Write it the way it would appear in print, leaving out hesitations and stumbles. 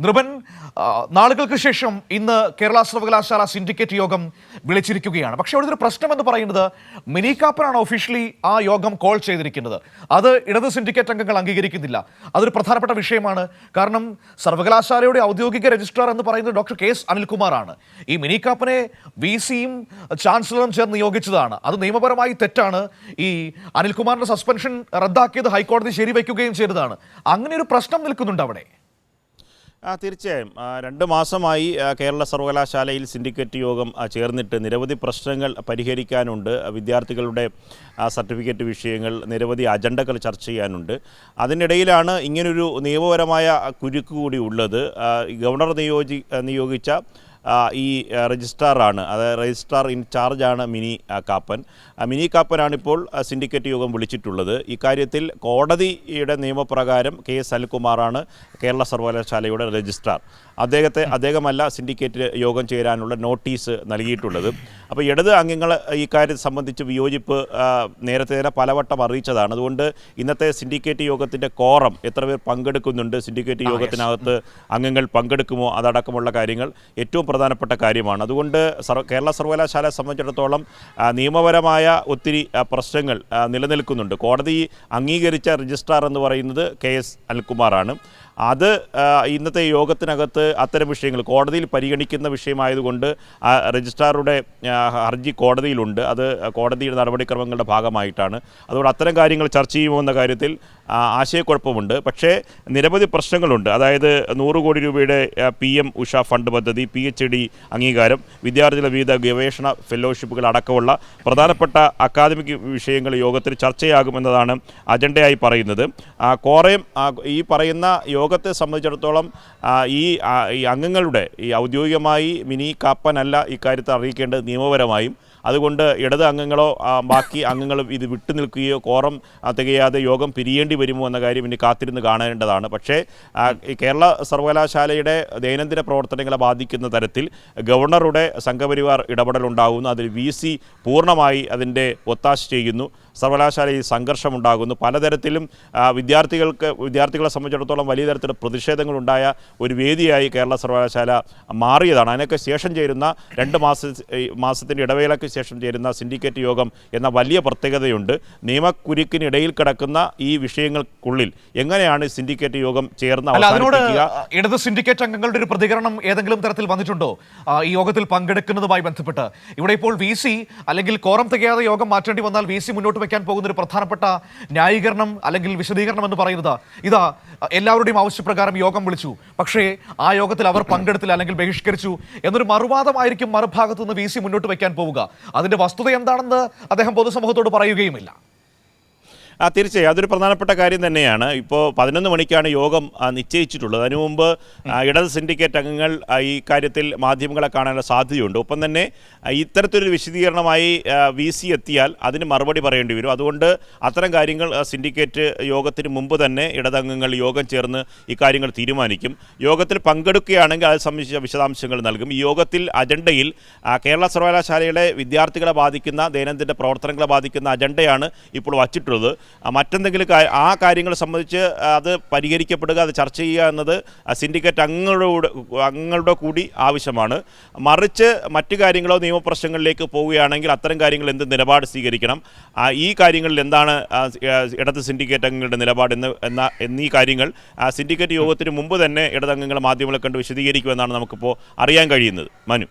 നൃപൻ, നാളുകൾക്ക് ശേഷം ഇന്ന് കേരള സർവകലാശാല സിൻഡിക്കേറ്റ് യോഗം വിളിച്ചിരിക്കുകയാണ്. പക്ഷേ അവിടെ ഒരു പ്രശ്നം എന്ന് പറയുന്നത് മിനി കാപ്പനാണ് ഒഫീഷ്യലി ആ യോഗം കോൾ ചെയ്തിരിക്കുന്നത്. അത് ഇടത് സിൻഡിക്കേറ്റ് അംഗങ്ങൾ അംഗീകരിക്കുന്നില്ല. അതൊരു പ്രധാനപ്പെട്ട വിഷയമാണ്. കാരണം സർവകലാശാലയുടെ ഔദ്യോഗിക രജിസ്ട്രാർ എന്ന് പറയുന്നത് ഡോക്ടർ കെ.എസ്. അനിൽകുമാറാണ്. ഈ മിനി കാപ്പനെ വിസിയും ചാൻസലറും ചേർന്ന് നിയോഗിച്ചതാണ്. അത് നിയമപരമായി തെറ്റാണ്. ഈ അനിൽകുമാറിന്റെ സസ്പെൻഷൻ റദ്ദാക്കിയത് ഹൈക്കോടതി ശരിവയ്ക്കുകയും ചെയ്തതാണ്. അങ്ങനെ ഒരു പ്രശ്നം നിൽക്കുന്നുണ്ട് അവിടെ. തീർച്ചയായും 2 മാസമായി കേരള സർവകലാശാലയിൽ സിൻഡിക്കേറ്റ് യോഗം ചേർന്നിട്ട് നിരവധി പ്രശ്നങ്ങൾ പരിഹരിക്കാനുണ്ട്. വിദ്യാർത്ഥികളുടെ സർട്ടിഫിക്കറ്റ് വിഷയങ്ങൾ, നിരവധി അജണ്ടകൾ ചർച്ച ചെയ്യാനുണ്ട്. അതിനിടയിലാണ് ഇങ്ങനൊരു നിയമപരമായ കുരുക്ക് കൂടി ഉള്ളത്. ഗവർണർ നിയോഗിച്ച ഈ രജിസ്ട്രാറാണ്, അതായത് രജിസ്ട്രാർ ഇൻചാർജാണ് മിനി കാപ്പൻ. മിനി കാപ്പനാണിപ്പോൾ സിൻഡിക്കേറ്റ് യോഗം വിളിച്ചിട്ടുള്ളത്. ഇക്കാര്യത്തിൽ കോടതിയുടെ നിയമപ്രകാരം കെ.എസ്. അനിൽകുമാറാണ് കേരള സർവകലാശാലയുടെ രജിസ്ട്രാർ. അദ്ദേഹമല്ല സിൻഡിക്കേറ്റ് യോഗം ചേരാനുള്ള നോട്ടീസ് നൽകിയിട്ടുള്ളത്. അപ്പോൾ ഇടത് അംഗങ്ങൾ ഈ കാര്യം സംബന്ധിച്ച് വിയോജിപ്പ് നേരത്തെ തന്നെ പലവട്ടം അറിയിച്ചതാണ്. അതുകൊണ്ട് ഇന്നത്തെ സിൻഡിക്കേറ്റ് യോഗത്തിൻ്റെ കോറം, എത്ര പേർ പങ്കെടുക്കുന്നുണ്ട്, സിൻഡിക്കേറ്റ് യോഗത്തിനകത്ത് അംഗങ്ങൾ പങ്കെടുക്കുമോ, അതടക്കമുള്ള കാര്യങ്ങൾ ഏറ്റവും പ്രധാനപ്പെട്ട കാര്യമാണ്. അതുകൊണ്ട് കേരള സർവകലാശാലയെ സംബന്ധിച്ചിടത്തോളം നിയമപരമായ ഒത്തിരി പ്രശ്നങ്ങൾ നിലനിൽക്കുന്നുണ്ട്. കോടതി അംഗീകരിച്ച രജിസ്ട്രാർ എന്ന് പറയുന്നത് കെ.എസ്. അനിൽകുമാറാണ്. അത് ഇന്നത്തെ യോഗത്തിനകത്ത് അത്തരം വിഷയങ്ങൾ കോടതിയിൽ പരിഗണിക്കുന്ന വിഷയമായതുകൊണ്ട് രജിസ്ട്രാറുടെ ഹർജി കോടതിയിലുണ്ട്. അത് കോടതിയുടെ നടപടിക്രമങ്ങളുടെ ഭാഗമായിട്ടാണ്. അതുകൊണ്ട് അത്തരം കാര്യങ്ങൾ ചർച്ച ചെയ്യുമോ എന്ന കാര്യത്തിൽ ആശയക്കുഴപ്പമുണ്ട്. പക്ഷേ നിരവധി പ്രശ്നങ്ങളുണ്ട്. അതായത് 100 കോടി രൂപയുടെ PM ഉഷ ഫണ്ട് പദ്ധതി, PhD അംഗീകാരം, വിദ്യാർത്ഥികളുടെ വിവിധ ഗവേഷണ ഫെലോഷിപ്പുകൾ അടക്കമുള്ള പ്രധാനപ്പെട്ട അക്കാദമിക് വിഷയങ്ങൾ യോഗത്തിൽ ചർച്ചയാകുമെന്നതാണ് അജണ്ടയായി പറയുന്നത്. കോറയും ഈ പറയുന്ന യോഗത്തെ സംബന്ധിച്ചിടത്തോളം ഈ അംഗങ്ങളുടെ ഔദ്യോഗികമായി മിനി കാപ്പനല്ല ഇക്കാര്യത്തെ അറിയിക്കേണ്ടത് നിയമപരമായും. അതുകൊണ്ട് ഇടത് അംഗങ്ങളോ ബാക്കി അംഗങ്ങളും ഇത് വിട്ടുനിൽക്കുകയോ കോറം തികയാതെ യോഗം പിരിയേണ്ടി വരുമോ എന്ന കാര്യം ഇനി കാത്തിരുന്ന് കാണേണ്ടതാണ്. പക്ഷേ കേരള സർവകലാശാലയുടെ ദൈനംദിന പ്രവർത്തനങ്ങളെ ബാധിക്കുന്ന തരത്തിൽ ഗവർണറുടെ സംഘപരിവാർ ഇടപെടലുണ്ടാകുന്നു. അതിൽ VC പൂർണ്ണമായി അതിൻ്റെ ഒത്താശ ചെയ്യുന്നു. സർവകലാശാലയിൽ സംഘർഷമുണ്ടാകുന്നു. പലതരത്തിലും വിദ്യാർത്ഥികളെ സംബന്ധിച്ചിടത്തോളം വലിയ തരത്തിലുള്ള പ്രതിഷേധങ്ങളുണ്ടായ ഒരു വേദിയായി കേരള സർവകലാശാല മാറിയതാണ്. അതിനൊക്കെ ശേഷം ചേരുന്ന 2 മാസത്തിൻ്റെ ഇടവേളയ്ക്ക് ശേഷം ചേരുന്ന സിൻഡിക്കേറ്റ് യോഗം എന്ന വലിയ പ്രത്യേകതയുണ്ട്. നിയമക്കുരുക്കിനിടയിൽ കിടക്കുന്ന ഈ വിഷയങ്ങൾക്കുള്ളിൽ എങ്ങനെയാണ് സിൻഡിക്കേറ്റ് യോഗം ചേർന്ന് അവസാനിപ്പിക്കുക? ഇടത് സിൻഡിക്കേറ്റ് അംഗങ്ങളുടെ ഒരു പ്രതികരണം ഏതെങ്കിലും തരത്തിൽ വന്നിട്ടുണ്ടോ ഈ യോഗത്തിൽ പങ്കെടുക്കുന്നതുമായി ബന്ധപ്പെട്ട്? ഇവിടെ ഇപ്പോൾ VC അല്ലെങ്കിൽ കോറം തികയാതെ യോഗം മാറ്റേണ്ടി വന്നാൽ VC മുന്നോട്ട് വയ്ക്കാൻ പോകുന്ന ഒരു പ്രധാനപ്പെട്ട ന്യായീകരണം അല്ലെങ്കിൽ വിശദീകരണം എന്ന് പറയുന്നത് ഇതാ, എല്ലാവരുടെയും ആവശ്യപ്രകാരം യോഗം വിളിച്ചു, പക്ഷേ ആ യോഗത്തിൽ അവർ പങ്കെടുത്തില്ല അല്ലെങ്കിൽ ബഹിഷ്കരിച്ചു എന്നൊരു മറുവാദമായിരിക്കും മറുഭാഗത്തു നിന്ന് VC മുന്നോട്ട് വയ്ക്കാൻ പോവുക. അതിന്റെ വസ്തുത എന്താണെന്ന് അദ്ദേഹം പൊതുസമൂഹത്തോട് പറയുകയുമില്ല. തീർച്ചയായും അതൊരു പ്രധാനപ്പെട്ട കാര്യം തന്നെയാണ്. ഇപ്പോൾ 11 മണിക്കാണ് യോഗം നിശ്ചയിച്ചിട്ടുള്ളത്. അതിനു മുമ്പ് ഇടത് സിൻഡിക്കേറ്റ് അംഗങ്ങൾ ഈ കാര്യത്തിൽ മാധ്യമങ്ങളെ കാണാനുള്ള സാധ്യതയുണ്ട്. ഒപ്പം തന്നെ ഇത്തരത്തിലൊരു വിശദീകരണമായി VC എത്തിയാൽ അതിന് മറുപടി പറയേണ്ടി വരും. അതുകൊണ്ട് അത്തരം കാര്യങ്ങൾ സിൻഡിക്കേറ്റ് യോഗത്തിന് മുമ്പ് തന്നെ ഇടതംഗങ്ങൾ യോഗം ചേർന്ന് ഇക്കാര്യങ്ങൾ തീരുമാനിക്കും. യോഗത്തിൽ പങ്കെടുക്കുകയാണെങ്കിൽ അത് സംബന്ധിച്ച വിശദാംശങ്ങൾ നൽകും. ഈ യോഗത്തിൽ അജണ്ടയിൽ കേരള സർവകലാശാലയുടെ വിദ്യാർത്ഥികളെ ബാധിക്കുന്ന ദൈനംദിന പ്രവർത്തനങ്ങളെ ബാധിക്കുന്ന അജണ്ടയാണ് ഇപ്പോൾ വച്ചിട്ടുള്ളത്. മറ്റെന്തെങ്കിലും ആ കാര്യങ്ങളെ സംബന്ധിച്ച് അത് പരിഹരിക്കപ്പെടുക, അത് ചർച്ച ചെയ്യുക എന്നത് സിൻഡിക്കേറ്റ് അംഗങ്ങളുടെ കൂടി ആവശ്യമാണ്. മറിച്ച് മറ്റു കാര്യങ്ങളോ നിയമപ്രശ്നങ്ങളിലേക്ക് പോവുകയാണെങ്കിൽ അത്തരം കാര്യങ്ങൾ എന്ത് നിലപാട് സ്വീകരിക്കണം, ഈ കാര്യങ്ങളിൽ എന്താണ് ഇടത് സിൻഡിക്കേറ്റ് അംഗങ്ങളുടെ നിലപാട് എന്നീ കാര്യങ്ങൾ സിൻഡിക്കേറ്റ് യോഗത്തിന് മുമ്പ് തന്നെ ഇടതംഗങ്ങൾ മാധ്യമങ്ങളെ കണ്ട് വിശദീകരിക്കുമെന്നാണ് നമുക്കിപ്പോൾ അറിയാൻ കഴിയുന്നത്. മനു.